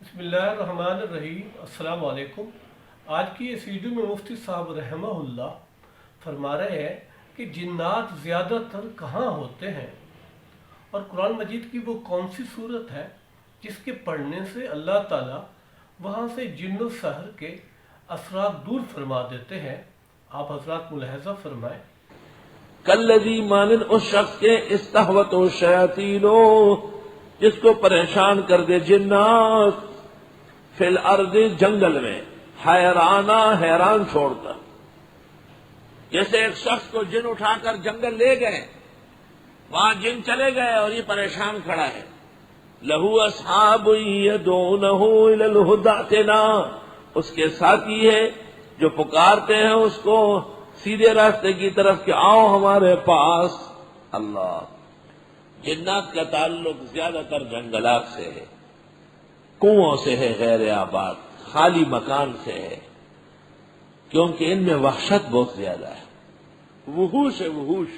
بسم اللہ الرحمن الرحیم۔ السلام علیکم۔ آج کی اس ویڈیو میں مفتی صاحب رحمہ اللہ فرما رہے ہیں کہ جنات زیادہ تر کہاں ہوتے ہیں اور قرآن مجید کی وہ کون سی صورت ہے جس کے پڑھنے سے اللہ تعالیٰ وہاں سے جن و سحر کے اثرات دور فرما دیتے ہیں۔ آپ حضرات ملاحظہ فرمائیں۔ کلذی مانند اس شخص کے استحوت و شیاطین جس کو پریشان کر دے جنات فی الارض جنگل میں حیران چھوڑ کر، جیسے ایک شخص کو جن اٹھا کر جنگل لے گئے، وہاں جن چلے گئے اور یہ پریشان کھڑا ہے، لہو اصحاب یدعونہ الی الہدی ائتنا، اس کے ساتھی ہے جو پکارتے ہیں اس کو سیدھے راستے کی طرف کہ آؤ ہمارے پاس۔ اللہ، جنات کا تعلق زیادہ تر جنگلات سے ہے، کنووں سے ہے، غیر آباد خالی مکان سے ہے، کیونکہ ان میں وحشت بہت زیادہ ہے، وحوش ہے وحوش۔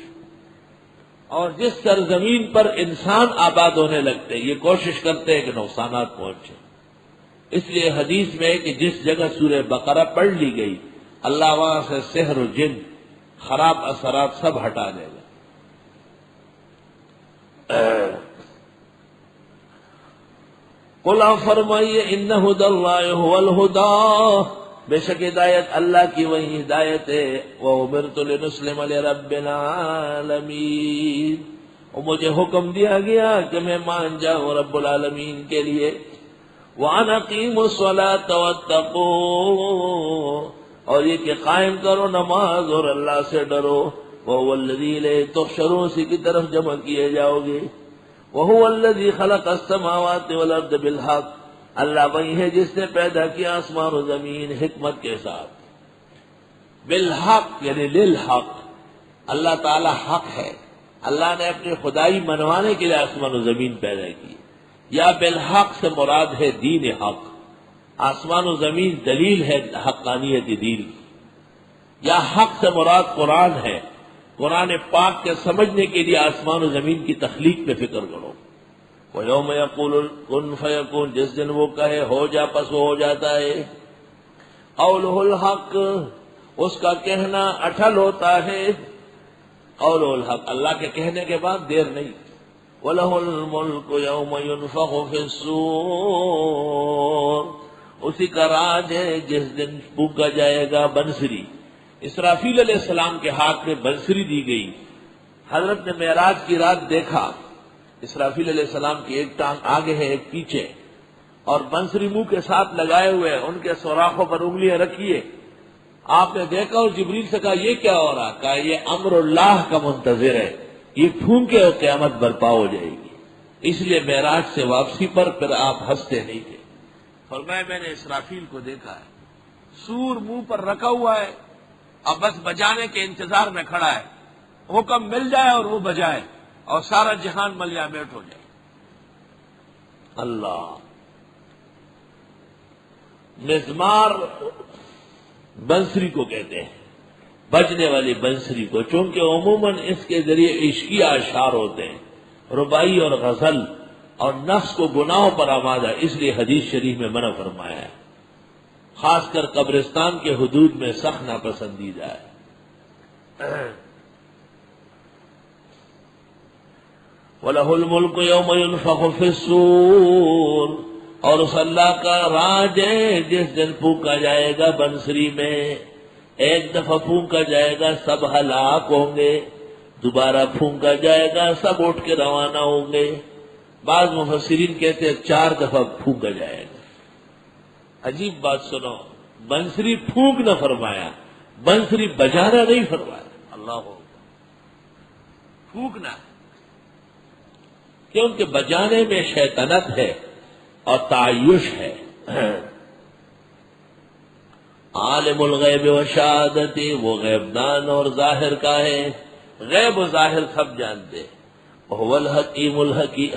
اور جس سرزمین پر انسان آباد ہونے لگتے یہ کوشش کرتے ہیں کہ نقصانات پہنچے، اس لیے حدیث میں ہے کہ جس جگہ سورہ بقرہ پڑھ لی گئی اللہ وہاں سے سحر و جن خراب اثرات سب ہٹا دے گا۔ قل آپ فرمائیے ان ھدی اللہ ھو الھدی، بے شک ہدایت اللہ کی وہی ہدایت ہے، وامرت لنسلم لرب العالمین، اور مجھے حکم دیا گیا کہ میں مان جاؤں رب العالمین کے لیے، وان اقیموا الصلاۃ واتقوا، اور یہ کہ قائم کرو نماز اور اللہ سے ڈرو، وہو الذی الیہ تحشرون، اسی کی طرف جمع کیے جاؤ گے، وہو الذی خلق السماوات والارض بالحق، اللہ وہی ہے جس نے پیدا کیا آسمان و زمین حکمت کے ساتھ، بالحق یعنی للحق، اللہ تعالی حق ہے، اللہ نے اپنی خدائی منوانے کے لیے آسمان و زمین پیدا کی، یا بالحق سے مراد ہے دین حق، آسمان و زمین دلیل ہے حقانیت دین کی، یا حق سے مراد قرآن ہے، قرآن پاک کے سمجھنے کے لیے آسمان و زمین کی تخلیق پہ فکر کرو۔ وَيَوْمَ يَقُولُ كُن فَيَكُونُ، جس دن وہ کہے ہو جا پس وہ ہو جاتا ہے، قَوْلُهُ الْحَقُّ، اس کا کہنا اٹل ہوتا ہے، قَوْلُهُ الْحَقُّ، اللہ کے کہنے کے بعد دیر نہیں، وَلَهُ الْمُلْكُ يَوْمَ يُنفَخُ فِي الصُّورِ، اسی کا راج ہے جس دن پھونکا جائے گا بنسری، اسرافیل علیہ السلام کے ہاتھ میں بنسری دی گئی، حضرت نے معراج کی رات دیکھا، اسرافیل علیہ السلام کی ایک ٹانگ آگے ہے ایک پیچھے، اور بنسری منہ کے ساتھ لگائے ہوئے، ان کے سوراخوں پر انگلیاں رکھیے، آپ نے دیکھا اور جبریل سے کہا یہ کیا ہو رہا؟ کہا یہ امر اللہ کا منتظر ہے، یہ پھونکے اور قیامت برپا ہو جائے گی، اس لیے معراج سے واپسی پر پھر آپ ہنستے نہیں تھے، فرمایا میں نے اسرافیل کو دیکھا ہے، سور منہ پر رکھا ہوا ہے، اب بس بجانے کے انتظار میں کھڑا ہے، حکم مل جائے اور وہ بجائے اور سارا جہان ملیا میٹ ہو جائے۔ اللہ، مزمار بنسری کو کہتے ہیں، بجنے والی بنسری کو، چونکہ عموماً اس کے ذریعے عشقی اشعار ہوتے ہیں، ربائی اور غزل، اور نفس کو گناہوں پر آمادہ، اس لیے حدیث شریف میں منع فرمایا ہے، خاص کر قبرستان کے حدود میں سخت ناپسندیدہ ہے۔ وَلَهُ الْمُلْكُ يَوْمَ يُنفَخُ فِي الصُّورِ، اور اس اللہ کا راج ہے جس دن پھونکا جائے گا بنسری میں، ایک دفعہ پھونکا جائے گا سب ہلاک ہوں گے، دوبارہ پھونکا جائے گا سب اٹھ کے روانہ ہوں گے، بعض مفسرین کہتے ہیں 4 دفعہ پھونکا جائے گا۔ عجیب بات سنو، بنسری پھونک نہ فرمایا، بنسری بجانا نہیں فرمایا، اللہ ہو پھونکنا، کیونکہ بجانے میں شیطنت ہے اور تعیش ہے۔ عالم الغیب و شہادت، وہ غیب دان اور ظاہر کا ہے، غیب و ظاہر سب جانتے ہیں، وہ الحکیم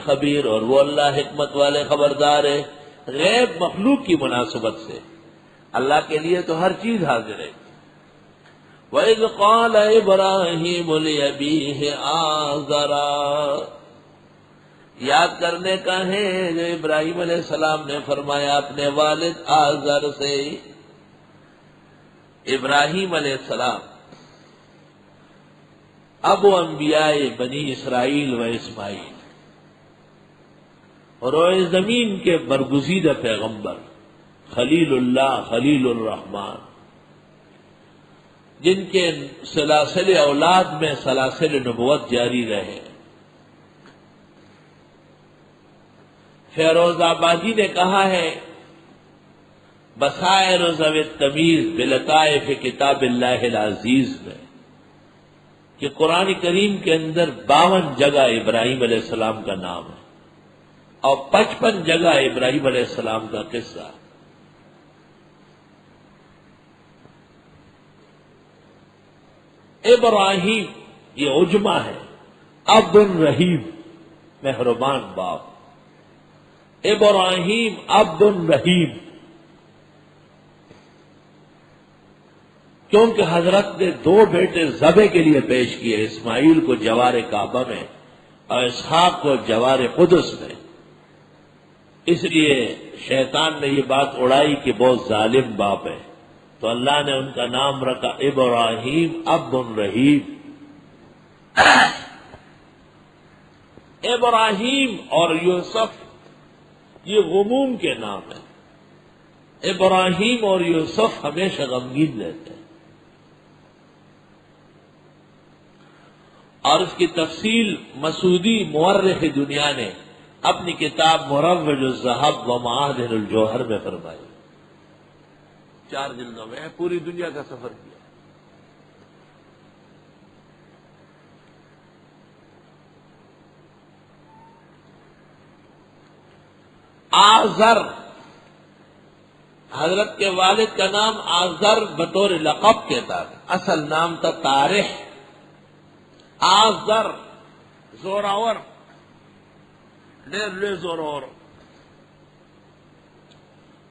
خبیر، اور وہ اللہ حکمت والے خبردار ہے، غیب مخلوق کی مناسبت سے، اللہ کے لیے تو ہر چیز حاضر ہے۔ وَإِذْ قَالَ إِبْرَاهِيمُ لِأَبِيهِ آزَرَ، یاد کرنے کا ہے جو ابراہیم علیہ السلام نے فرمایا اپنے والد آزر سے. ابراہیم علیہ السلام ابو انبیاء بنی اسرائیل و اسماعیل اور روئے زمین کے برگزیدہ پیغمبر خلیل اللہ خلیل الرحمان، جن کے سلاسل اولاد میں سلاسل نبوت جاری رہے. فیروز آبادی نے کہا ہے بصائر و ذوی التمیز بلطائف کتاب اللہ العزیز میں کہ قرآن کریم کے اندر 52 جگہ ابراہیم علیہ السلام کا نام ہے اور 55 جگہ ابراہیم علیہ السلام کا قصہ. ابراہیم یہ عجمہ ہے، عبد الرحیم مہربان باپ. ابراہیم عبد الرحیم، کیونکہ حضرت نے 2 بیٹے ذبح کے لیے پیش کیے، اسماعیل کو جوار کعبہ میں اور اسحاق کو جوار قدس میں. اس لیے شیطان نے یہ بات اڑائی کہ بہت ظالم باپ ہے، تو اللہ نے ان کا نام رکھا ابراہیم عبد الرحیم. ابراہیم اور یوسف یہ غموم کے نام ہیں. ابراہیم اور یوسف ہمیشہ غمگین رہتے ہیں. اور اس کی تفصیل مسعودی مورخ دنیا نے اپنی کتاب مروج الذہب و معادن الجوہر میں فرمائی. 4 جلدوں میں پوری دنیا کا سفر کیا. آزر، حضرت کے والد کا نام آزر بطور لقب کے تھا، اصل نام تھا طارح. آزر زوراور، ڈیر زورور.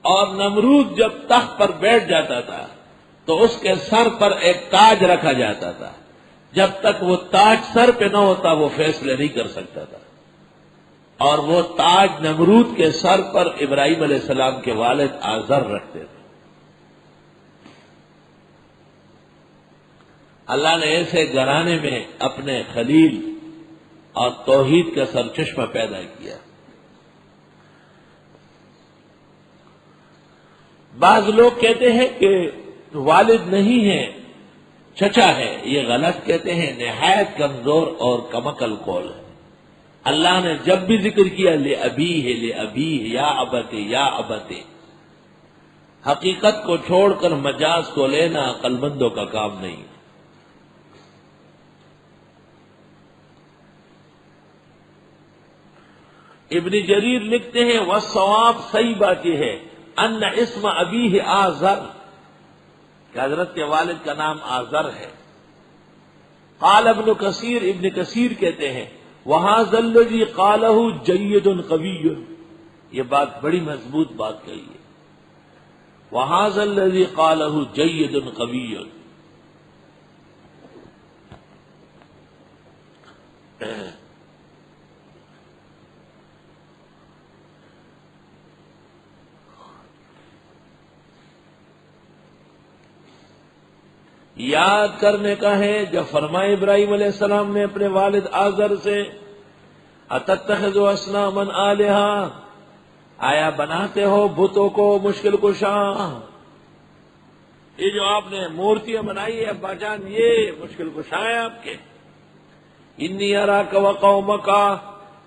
اور نمرود جب تخت پر بیٹھ جاتا تھا تو اس کے سر پر ایک تاج رکھا جاتا تھا. جب تک وہ تاج سر پہ نہ ہوتا وہ فیصلے نہیں کر سکتا تھا. اور وہ تاج نمرود کے سر پر ابراہیم علیہ السلام کے والد آزر رکھتے تھے. اللہ نے ایسے گھرانے میں اپنے خلیل اور توحید کا سرچشمہ پیدا کیا. بعض لوگ کہتے ہیں کہ والد نہیں ہے چچا ہے، یہ غلط کہتے ہیں، نہایت کمزور اور کمکل قول ہے. اللہ نے جب بھی ذکر کیا لے ابی ہے لے ابی ہے یا ابتے یا ابتے، حقیقت کو چھوڑ کر مجاز کو لینا عقل مندوں کا کام نہیں. ابن جریر لکھتے ہیں والصواب، صحیح بات یہ ہے ان اسم ابیہ آزر، کہ حضرت کے والد کا نام آزر ہے. قال ابن کثیر، ابن کثیر کہتے ہیں وَهَذَا الَّذِي قَالَهُ جَيِّدٌ قَوِيٌّ، یہ بات بڑی مضبوط بات کہی ہے. وَهَذَا الَّذِي قَالَهُ جَيِّدٌ قَوِيٌّ. یاد کرنے کا ہے جب فرمائے ابراہیم علیہ السلام نے اپنے والد آزر سے اتتخذوا اصناما آلہا، آیا بناتے ہو بتوں کو مشکل کشاں. یہ جو آپ نے مورتیاں بنائی ہے ابا جان یہ مشکل کشاں ہیں آپ کے. انی اراک وقومک،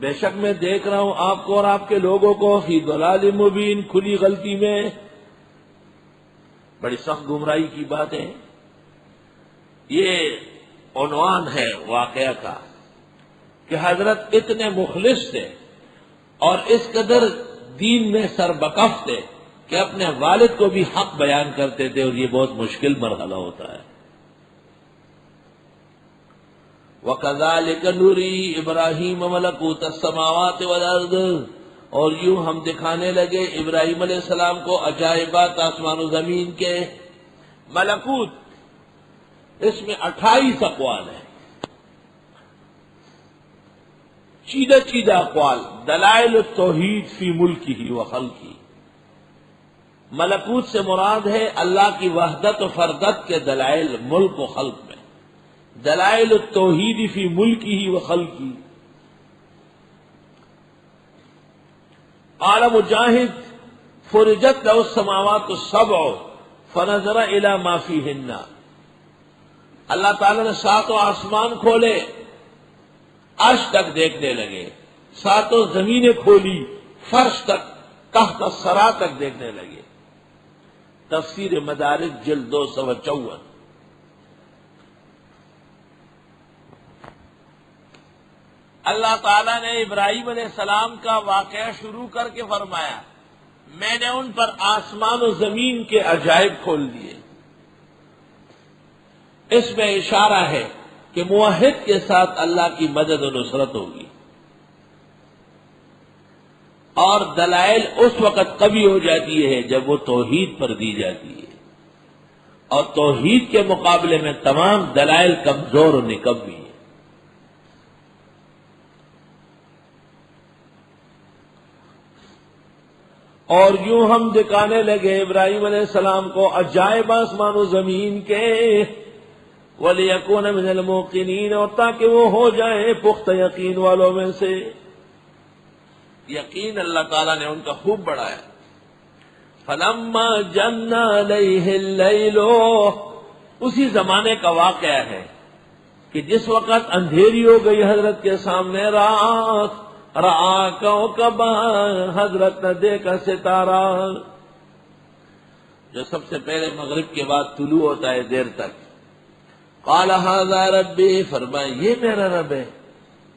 بے شک میں دیکھ رہا ہوں آپ کو اور آپ کے لوگوں کو فی ضلال مبین، کھلی غلطی میں. بڑی سخت گمراہی کی بات ہے. یہ عنوان ہے واقعہ کا کہ حضرت اتنے مخلص تھے اور اس قدر دین میں سربکف تھے کہ اپنے والد کو بھی حق بیان کرتے تھے، اور یہ بہت مشکل مرحلہ ہوتا ہے. وَكَذَلِكَ نُرِي إِبْرَاهِيمَ مَلَكُوتَ السَّمَاوَاتِ وَالْأَرْضِ، اور یوں ہم دکھانے لگے ابراہیم علیہ السلام کو عجائبات آسمان و زمین کے. ملکوت، اس میں 28 اقوال ہیں. چیدہ چیدہ اقوال، دلائل التوحید فی ملکہ و خلقہ۔ ملکوت سے مراد ہے اللہ کی وحدت و فردت کے دلائل ملک و خلق میں، دلائل التوحید فی ملکہ و خلقہ۔ قال مجاہد فرجت لہ السماوات السبع فنظر الی ما فیہن، اللہ تعالیٰ نے ساتوں آسمان کھولے، عرش تک دیکھنے لگے، ساتوں زمینیں کھولی، فرش تک، تحت الثری تک دیکھنے لگے۔ تفسیر مدارج جلد 254۔ اللہ تعالیٰ نے ابراہیم علیہ السلام کا واقعہ شروع کر کے فرمایا، میں نے ان پر آسمان و زمین کے عجائب کھول دیے۔ اس میں اشارہ ہے کہ موحد کے ساتھ اللہ کی مدد و نصرت ہوگی، اور دلائل اس وقت قوی ہو جاتی ہے جب وہ توحید پر دی جاتی ہے، اور توحید کے مقابلے میں تمام دلائل کمزور و نکبی ہیں۔ اور یوں ہم دکھانے لگے ابراہیم علیہ السلام کو عجائب آسمان و زمین کے، وَلِيَكُونَ مِنَ الْمُوقِنِينَ، اور تاکہ وہ ہو جائیں پختہ یقین والوں میں سے۔ یقین اللہ تعالیٰ نے ان کا خوب بڑھایا۔ فَلَمَّا جَنَّ عَلَيْهِ اللَّيْلُ، اسی زمانے کا واقعہ ہے کہ جس وقت اندھیری ہو گئی حضرت کے سامنے رات، رآ کوكبا، حضرت نے دیکھا ستارہ، جو سب سے پہلے مغرب کے بعد طلوع ہوتا ہے دیر تک۔ قال ھذا ربی، فرمایا یہ میرا رب ہے۔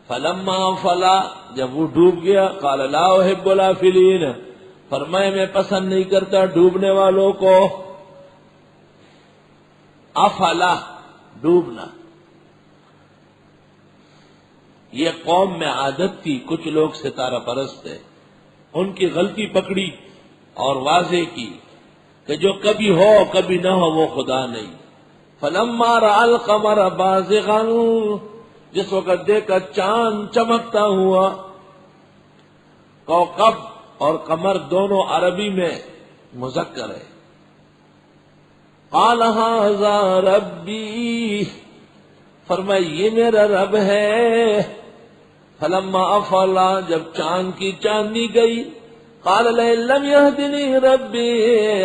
فلما افلا، جب وہ ڈوب گیا، قال لا احب الافلین، فرمایا میں پسند نہیں کرتا ڈوبنے والوں کو۔ افلا، ڈوبنا، یہ قوم میں عادت تھی، کچھ لوگ ستارہ پرست تھے، ان کی غلطی پکڑی اور واضح کی کہ جو کبھی ہو کبھی نہ ہو وہ خدا نہیں۔ فلما رأى القمر بازغا، جس وقت دیکھا چاند چمکتا ہوا، کوكب اور قمر دونوں عربی میں مذکر ہے۔ قال ھذا ربی، فرمایا یہ میرا رب ہے۔ فلما افلا، جب چاند کی چاندنی گئی، قال لئن لم يهدني ربی،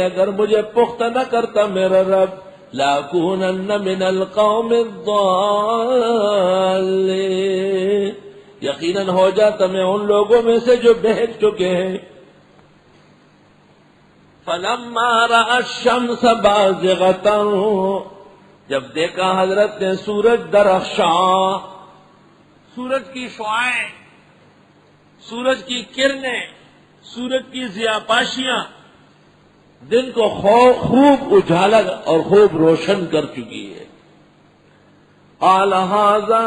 اگر مجھے پختہ نہ کرتا میرا رب، لأكونن من القوم الضالين، یقیناً ہو جاتا میں ان لوگوں میں سے جو بہک چکے ہیں۔ فلما رأى الشمس بازغة، جب دیکھا حضرت نے سورج درخشاں، سورج کی شعاعیں، سورج کی کرنیں، سورج کی ضیاءپاشیاں دن کو خوب اجالا اور خوب روشن کر چکی ہے۔ قال ھذا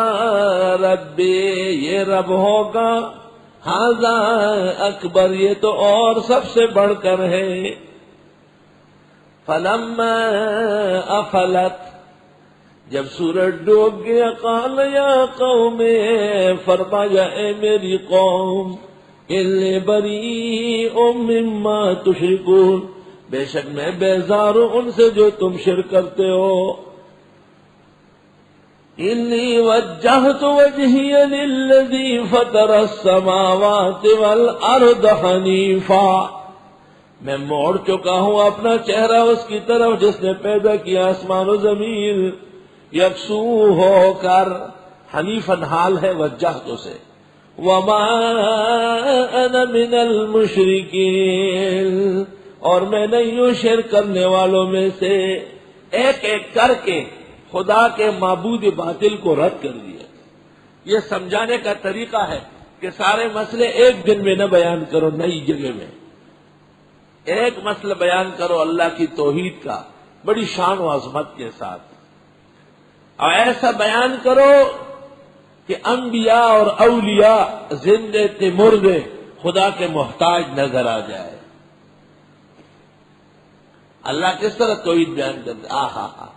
ربی، یہ رب ہوگا، ھذا اکبر، یہ تو اور سب سے بڑھ کر ہے۔ فلما افلت، جب سورج ڈوب گیا، قال یا قوم، فرمایا اے میری قوم، انی بریء مما تشرکون، بے شک میں بیزار ہوں ان سے جو تم شرک کرتے ہو۔ انی وجہت وجہی للذی فطر السماوات والارض حنیفا، میں موڑ چکا ہوں اپنا چہرہ اس کی طرف جس نے پیدا کیا آسمان و زمین، یکسو ہو کر، حنیفاً حال ہے وجہت سے، وما انا من المشرکین، اور میں نہیں ہوں شرک کرنے والوں میں سے۔ ایک ایک کر کے خدا کے معبود باطل کو رد کر دیا۔ یہ سمجھانے کا طریقہ ہے کہ سارے مسئلے ایک دن میں نہ بیان کرو، نئی جگہ میں ایک مسئلہ بیان کرو اللہ کی توحید کا بڑی شان و عظمت کے ساتھ، اور ایسا بیان کرو کہ انبیاء اور اولیاء زندے تھے مردے خدا کے محتاج نظر آ جائے۔ اللہ کس طرح توحید بیان کرتے، آہا ہا،